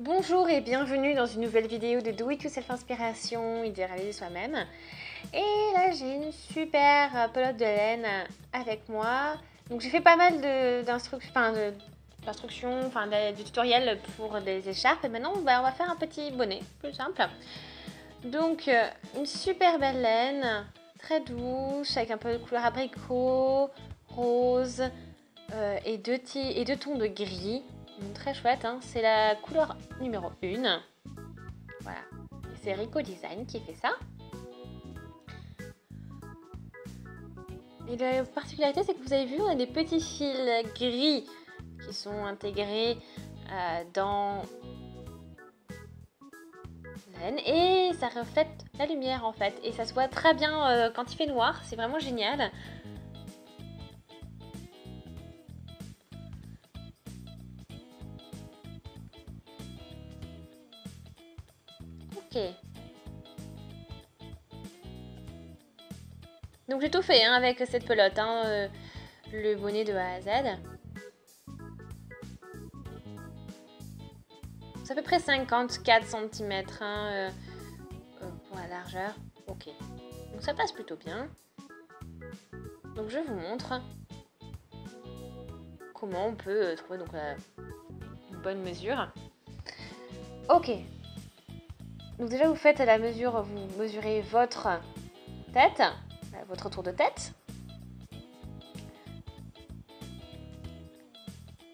Bonjour et bienvenue dans une nouvelle vidéo de Do It Yourself Inspiration, idée réalisée soi-même. Et là j'ai une super pelote de laine avec moi. Donc j'ai fait pas mal d'instructions, de tutoriels pour des écharpes. Et maintenant on va faire un petit bonnet, plus simple. Donc une super belle laine, très douce, avec un peu de couleur abricot, rose et deux tons de gris. Très chouette, hein. C'est la couleur numéro 1. Voilà. C'est Rico Design qui fait ça. Et la particularité, c'est que vous avez vu, on a des petits fils gris qui sont intégrés dans la laine. Et ça reflète la lumière en fait. Et ça se voit très bien quand il fait noir. C'est vraiment génial. Ok. Donc j'ai tout fait hein, avec cette pelote, hein, le bonnet de A à Z. C'est à peu près 54 cm hein, pour la largeur. Ok. Donc ça passe plutôt bien. Donc je vous montre comment on peut trouver donc, une bonne mesure. Ok. Donc déjà vous faites la mesure, vous mesurez votre tête, votre tour de tête.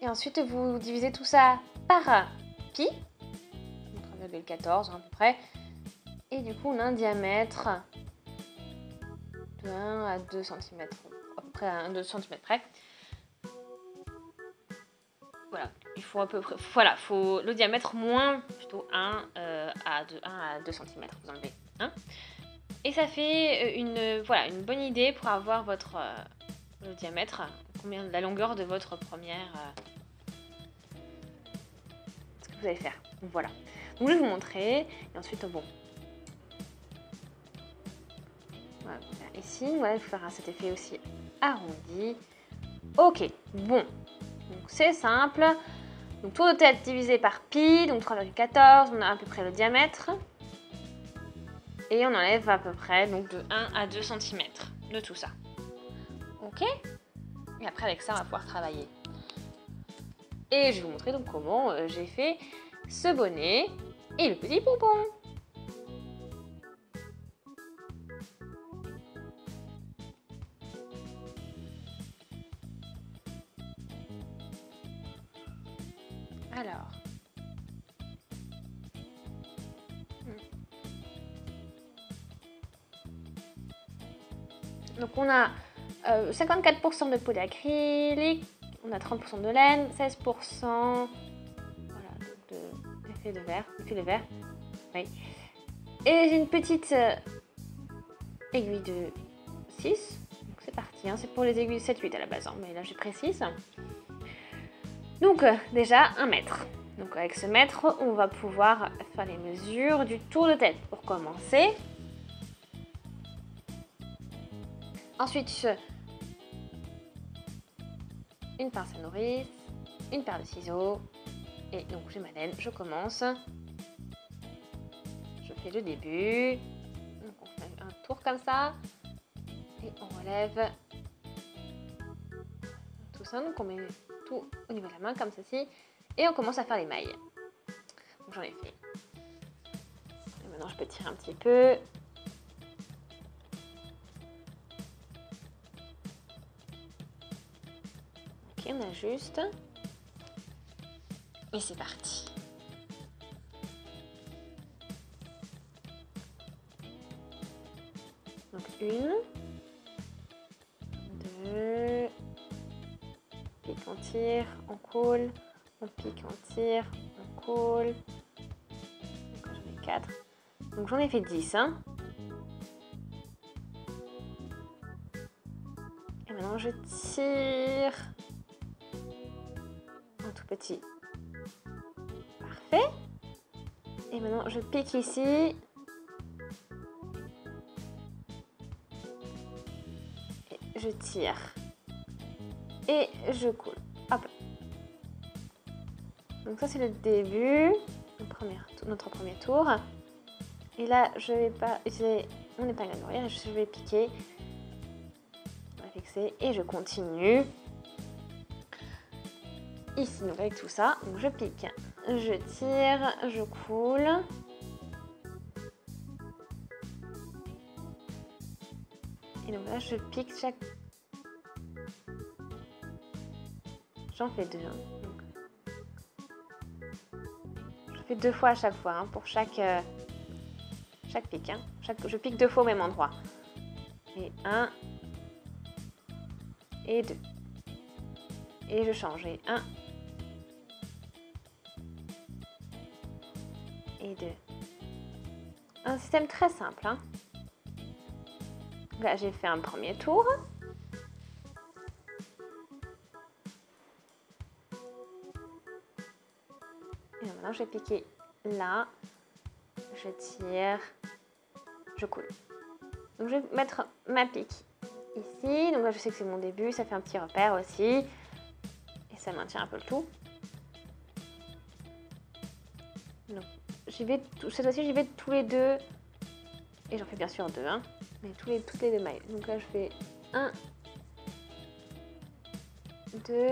Et ensuite vous divisez tout ça par pi, 3,14 à peu près. Et du coup on a un diamètre de 1 à 2 cm, à peu près à 2 cm près. Voilà, il faut à peu près, voilà, faut le diamètre moins plutôt 1 à 2 cm, vous enlevez. Hein, et ça fait une bonne idée pour avoir votre le diamètre, la longueur de votre première, ce que vous allez faire. Donc voilà. Donc je vais vous montrer et ensuite bon. Voilà, ici, ouais, il faut faire cet effet aussi arrondi. Ok, bon. Donc c'est simple. Donc tour de tête divisé par pi, donc 3,14, on a à peu près le diamètre. Et on enlève à peu près donc de 1 à 2 cm de tout ça. Ok. Et après avec ça on va pouvoir travailler. Et je vais vous montrer donc comment j'ai fait ce bonnet et le petit pompon. Alors. Donc on a 54% de peau d'acrylique, on a 30% de laine, 16% voilà, d'effet de verre, oui. Et j'ai une petite aiguille de 6, donc c'est parti, hein. C'est pour les aiguilles 7-8 à la base, hein, mais là j'ai pris 6. Donc déjà 1 mètre. Donc avec ce mètre, on va pouvoir faire les mesures du tour de tête pour commencer. Ensuite, une pince à nourrice, une paire de ciseaux, et donc j'ai ma laine, je commence. Je fais le début, donc on fait un tour comme ça, et on relève tout ça, donc on met tout au niveau de la main comme ceci, et on commence à faire les mailles. Donc j'en ai fait. Et maintenant je peux tirer un petit peu. Ok, on ajuste. Et c'est parti. Donc 1, 2, pique, on tire, on colle, on pique, on tire, on colle. Donc j'en ai 4. Donc j'en ai fait 10. Hein. Et maintenant je tire un tout petit. Parfait. Et maintenant je pique ici. Et je tire. Et je colle. Hop. Donc ça c'est le début. notre premier tour. Et là, je vais pas utiliser mon épingle à nourrir, je vais piquer. On va fixer et je continue. Ici, donc avec tout ça, donc je pique, je tire, je coule. Et donc là, je pique chaque... J'en fais 2. Hein. Donc... Je fais 2 fois à chaque fois, hein, pour chaque pic. Hein. Je pique 2 fois au même endroit. Et 1. Et 2. Et je change. Et 1. Et 2. Un système très simple. Hein. Là, j'ai fait un premier tour. Et maintenant, je vais piquer là. Je tire. Je coule. Donc, je vais mettre ma pique ici. Donc là, je sais que c'est mon début. Ça fait un petit repère aussi. Et ça maintient un peu le tout. Donc, cette fois-ci, j'y vais tous les 2. Et j'en fais bien sûr 2. Hein. Mais toutes les 2 mailles. Donc là, je fais 1, 2,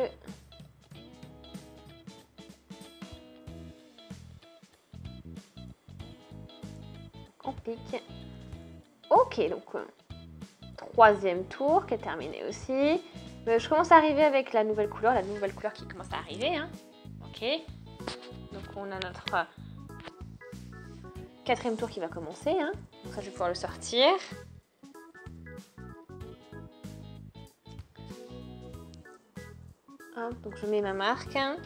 on pique. Ok, donc troisième tour qui est terminé aussi. Je commence à arriver avec la nouvelle couleur qui commence à arriver. Hein. Ok, donc on a notre quatrième tour qui va commencer. Hein. Donc ça, je vais pouvoir le sortir. Hop, donc je mets ma marque. Hein.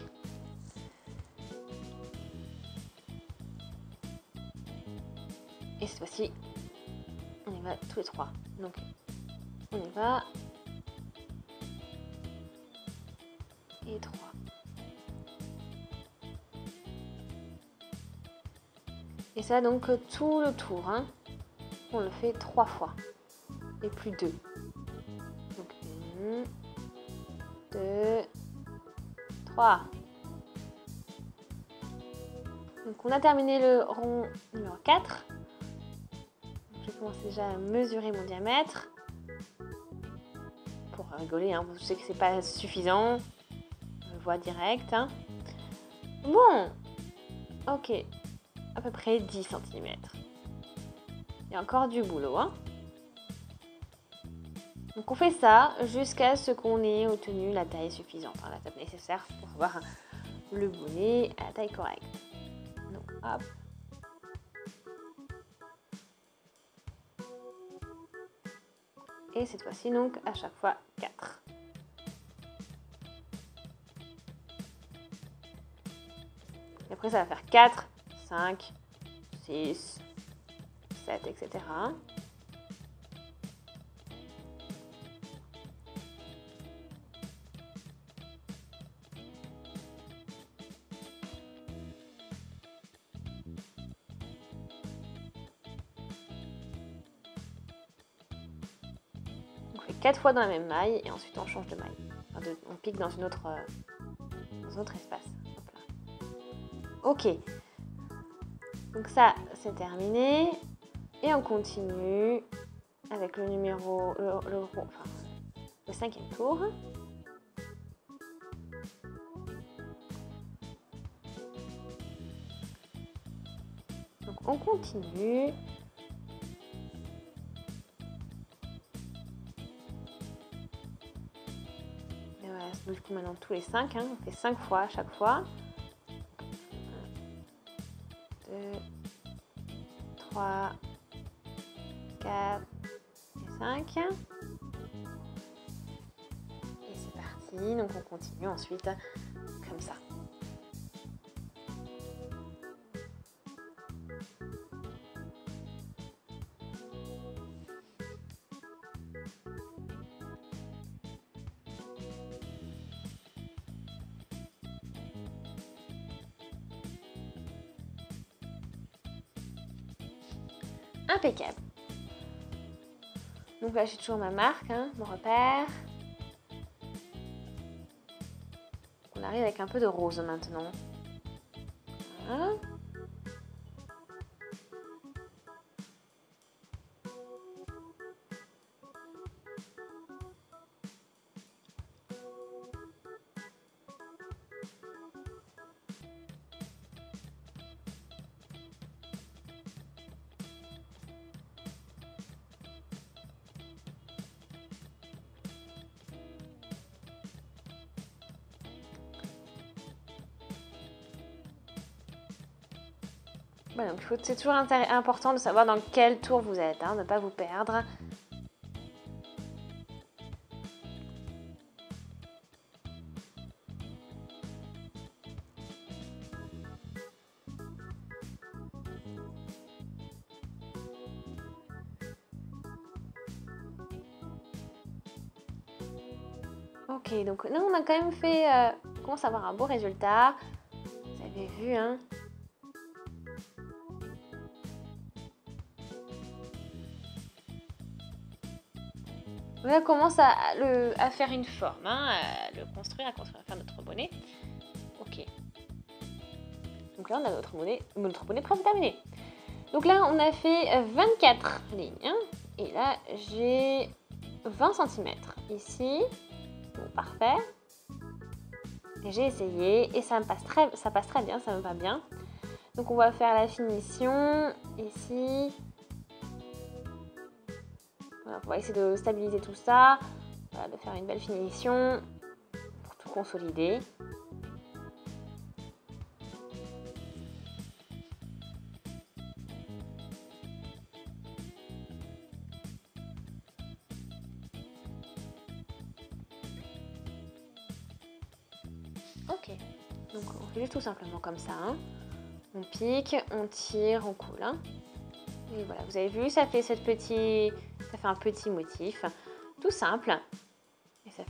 Et cette fois-ci, on y va tous les 3. Donc, on y va. Et 3. Et ça, donc, tout le tour. Hein. On le fait 3 fois. Et plus 2. Donc, 1, 2, 3. Donc, on a terminé le rond numéro 4. Je commence déjà à mesurer mon diamètre. Pour rigoler, hein, je sais que c'est pas suffisant. Je vois direct. Hein. Bon, ok, à peu près 10 cm. Il y a encore du boulot. Hein. Donc on fait ça jusqu'à ce qu'on ait obtenu la taille suffisante, hein, la taille nécessaire pour avoir le bonnet à la taille correcte. Donc hop. Et cette fois-ci, donc, à chaque fois, 4. Et après, ça va faire 4, 5, 6, 7, etc. On fait 4 fois dans la même maille et ensuite on change de maille. Enfin, on pique dans un autre espace. Hop là. Ok. Donc ça, c'est terminé. Et on continue avec le numéro, le 5e tour. Donc on continue. Et voilà, du coup maintenant tous les 5, hein, on fait 5 fois à chaque fois. 1, 2, 3, 4 et 5. Et c'est parti, donc on continue ensuite comme ça. Impeccable. Donc là j'ai toujours ma marque, hein, mon repère. On arrive avec un peu de rose maintenant. Voilà. Voilà, donc c'est toujours important de savoir dans quel tour vous êtes, hein, de ne pas vous perdre. Ok, donc là on a quand même fait, on commence à avoir un beau résultat. Vous avez vu, hein. Là on commence à faire une forme, hein, à le construire, à faire notre bonnet. Ok. Donc là on a notre bonnet presque terminé. Donc là on a fait 24 lignes, hein, et là j'ai 20 cm ici. Bon, parfait. J'ai essayé et ça passe très bien, ça me va bien. Donc on va faire la finition ici. Voilà, on va essayer de stabiliser tout ça, voilà, de faire une belle finition pour tout consolider. Ok, donc on fait juste tout simplement comme ça, hein. On pique, on tire, on coule, hein. Et voilà, vous avez vu, ça fait un petit motif, tout simple. Et ça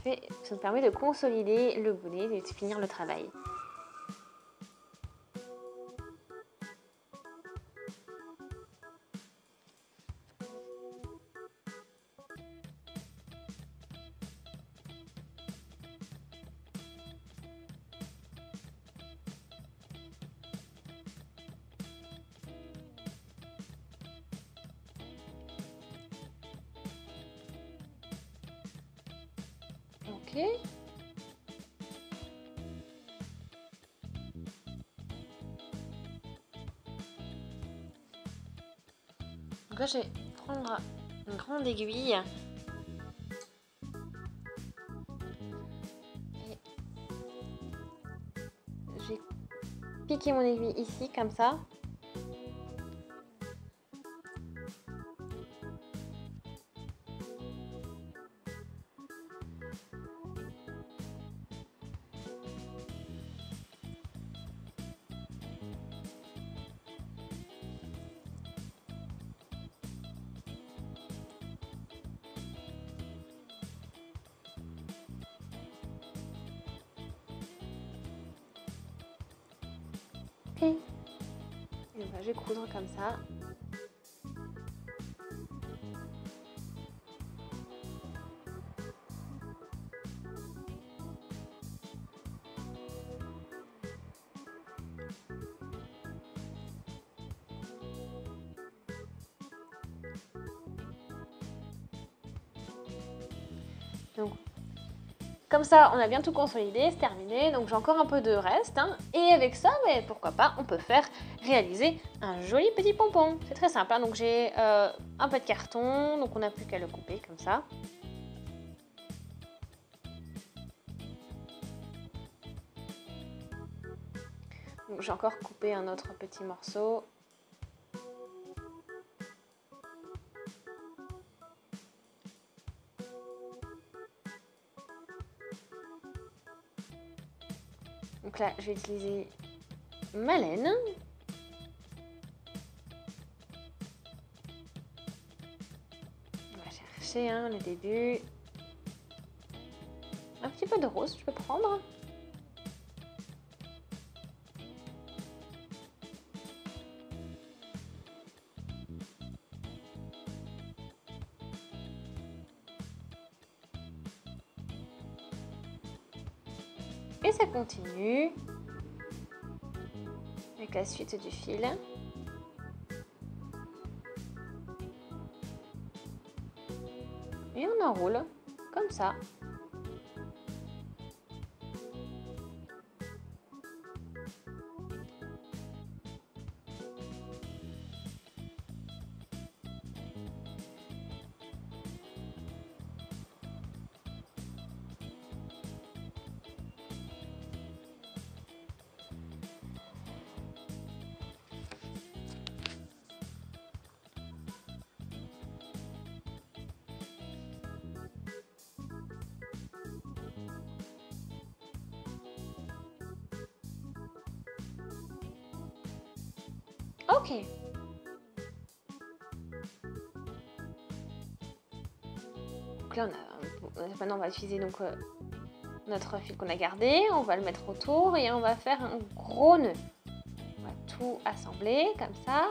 nous permet de consolider le bonnet et de finir le travail. Ok. Donc là, je vais prendre une grande aiguille. Et je vais piquer mon aiguille ici, comme ça. Ok. Et ben, je vais coudre comme ça. Donc, comme ça, on a bien tout consolidé, c'est terminé. Donc, j'ai encore un peu de reste, hein. Et avec ça, mais pourquoi pas, on peut réaliser un joli petit pompon. C'est très simple, hein. Donc, j'ai un peu de carton, donc on n'a plus qu'à le couper comme ça. Donc, j'ai encore coupé un autre petit morceau. Donc là, je vais utiliser ma laine. On va chercher, hein, le début. Un petit peu de rose, je peux prendre. Et ça continue avec la suite du fil. Et on enroule comme ça. Ok. Donc là, maintenant on va utiliser donc, notre fil qu'on a gardé, on va le mettre autour et on va faire un gros nœud. On va tout assembler comme ça.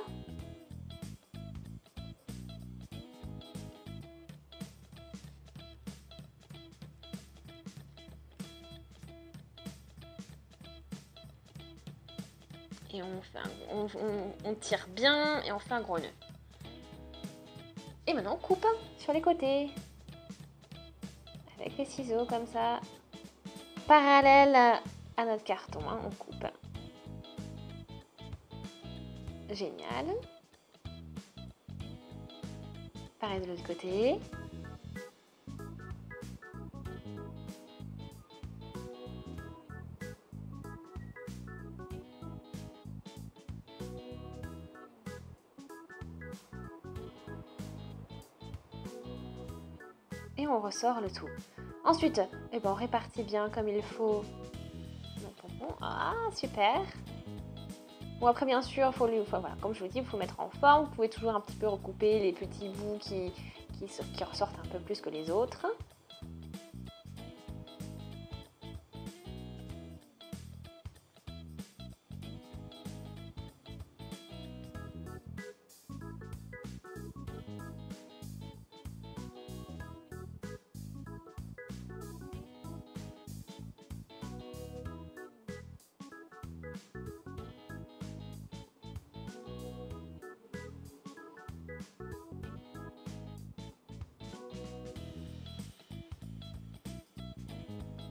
Et on tire bien et on fait un gros nœud. Et maintenant on coupe sur les côtés. Avec les ciseaux comme ça. Parallèle à notre carton, hein, on coupe. Génial. Pareil de l'autre côté. Et on ressort le tout. Ensuite, eh ben, on répartit bien comme il faut nos pompons. Ah, super. Bon, après, bien sûr, voilà, comme je vous dis, il faut mettre en forme. Vous pouvez toujours un petit peu recouper les petits bouts qui ressortent un peu plus que les autres.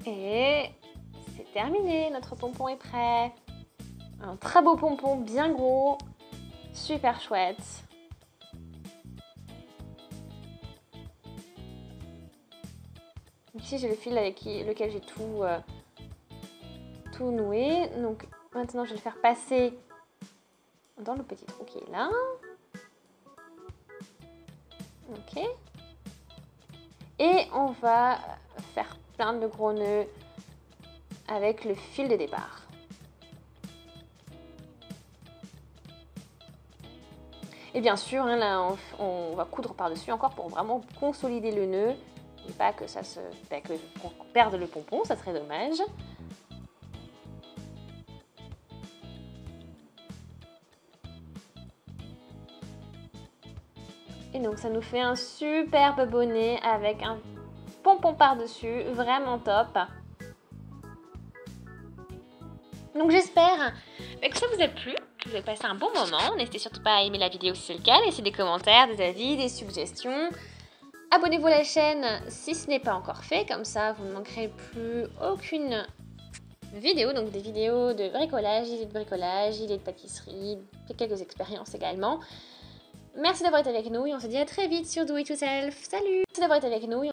Et c'est terminé, notre pompon est prêt. Un très beau pompon, bien gros, super chouette. Ici j'ai le fil avec lequel j'ai tout noué. Donc maintenant je vais le faire passer dans le petit trou qui est là. Ok. Et on va faire plein de gros nœuds avec le fil de départ. Et bien sûr, hein, là, on va coudre par-dessus encore pour vraiment consolider le nœud et pas que qu'on perde le pompon, ça serait dommage. Et donc ça nous fait un superbe bonnet avec un pompon par-dessus, vraiment top. Donc j'espère que ça vous a plu, que vous avez passé un bon moment. N'hésitez surtout pas à aimer la vidéo si c'est le cas, laissez des commentaires, des avis, des suggestions. Abonnez-vous à la chaîne si ce n'est pas encore fait, comme ça vous ne manquerez plus aucune vidéo. Donc des vidéos de bricolage, idées de bricolage, idées de pâtisserie, quelques expériences également. Merci d'avoir été avec nous et on se dit à très vite sur Do It Yourself. Salut! Merci d'avoir été avec nous.